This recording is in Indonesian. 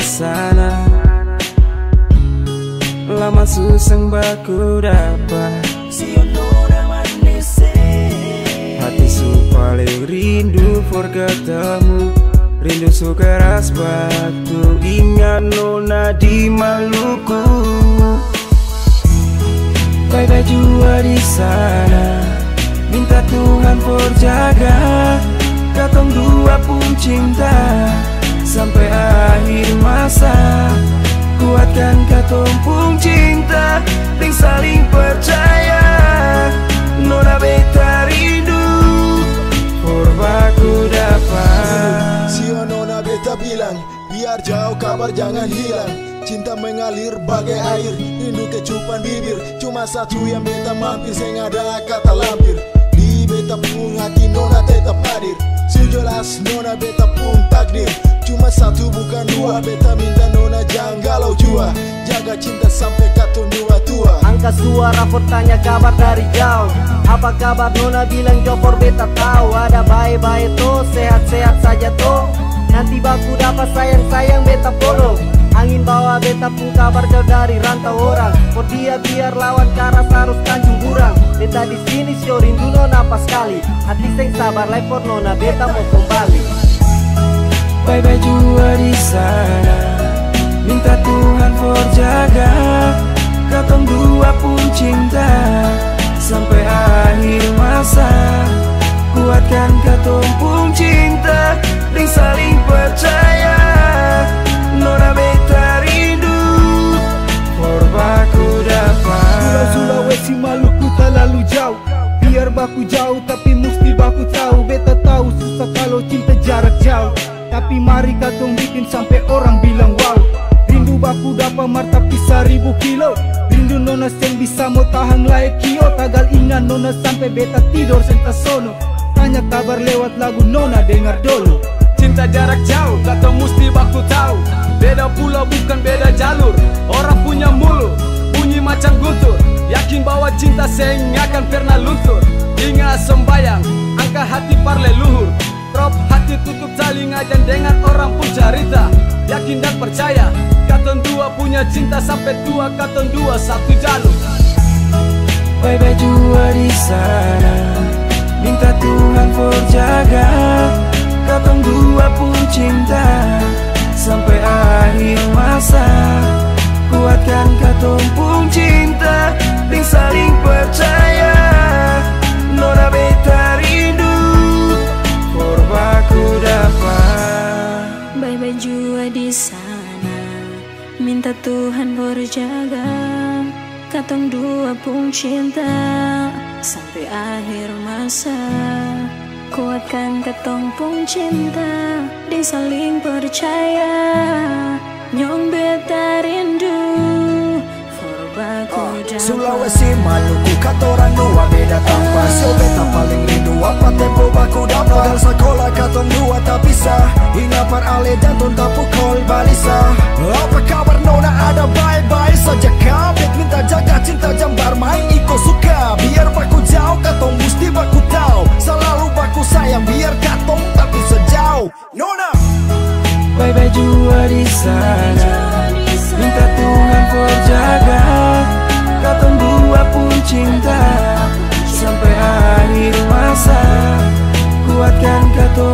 sana. Lama susah baku dapat si Nona manese. hati su paling rindu for ketemu. Rindu su keras batu ingat Nona di Maluku. Bye-bye jua di sana. Minta Tuhan berjaga katong dua pun cinta sampai akhir masa. Kuatkan katong pun cinta dan saling percaya. Nona beta rindu forbaku dapat. Si Nona beta bilang biar jauh kabar jangan hilang. Cinta mengalir bagai air, rindu kecupan bibir. Cuma satu yang beta mampir, seng ada kata lampir. Di beta pun hati Nona tetap hadir. Sejelas Nona beta pun takdir. Cuma satu bukan dua, beta minta Nona jangan galau jua. Jaga cinta sampai katong dua tua. Angkat suara tanya kabar dari jauh. Apa kabar Nona bilang jopor beta tahu. Ada baik-baik tuh, sehat-sehat saja tuh. Nanti baku dapat sayang-sayang beta follow. Angin bawa beta pun kabar jauh dari rantau orang. For dia biar lawan karas harus Tanjung Burang. Beta di sini show rindu Nona pas sekali. Hati seng sabar live for Nona beta mau kembali. Bye-bye jua di sana. Minta Tuhan berjaga katong dua pun cinta sampai akhir masa. Kuatkan katong pun cinta dan saling percaya. Nona beta rindu forbaku dapat. Sulawesi Maluku terlalu jauh. Biar baku jauh tapi mesti baku tahu. Beta tahu susah kalau cinta jarak jauh. Tapi mari katong bikin sampai orang bilang wow. Rindu baku dapat marta pisah 1000 kilo. Rindu Nona seng bisa mau tahan layak kio. Tagal ingat Nona sampai beta tidur senta sono. Tanya kabar lewat lagu Nona dengar dulu. Cinta jarak jauh, katong mesti baku tahu. Beda pulau bukan beda jalur. Orang punya mulut, bunyi macam guntur. Yakin bahwa cinta seng akan pernah luntur. Ingat sembayang, angka hati parle luhur. Drop hati tutup telinga dan dengan orang pun cerita. Yakin dan percaya, katong dua punya cinta sampai tua. Katong dua satu jalur. Bye-bye jua di sana. Minta Tuhan berjaga katong dua pun cinta sampai akhir masa. Kuatkan katong pun cinta dan saling percaya. Nona beta rindu forbaku dapat. Bye-bye jua di sana. Minta Tuhan berjaga katong dua pun cinta sampai akhir masa. Kuatkan katong pun cinta dan saling percaya. Nyong beta rindu forbaku dapat. Sulawesi Maluku katorang dua beda tanpa. So beta paling rindu apa tempo baku dapat. Tagal sekolah katong dua tak bisa. Inapar ale jantung tak pukul balisa. Apa kabar Nona ada baik-baik saja kah? Bet minta jaga cinta jambar main iko suka. Biar baku jauh katong mesti baku tahu. Selalu baku sayang biar katong tapi sejauh. Nona Bye-bye jua di sana. Minta Tuhan berjaga katong dua pun cinta sampai akhir masa. Kuatkan katong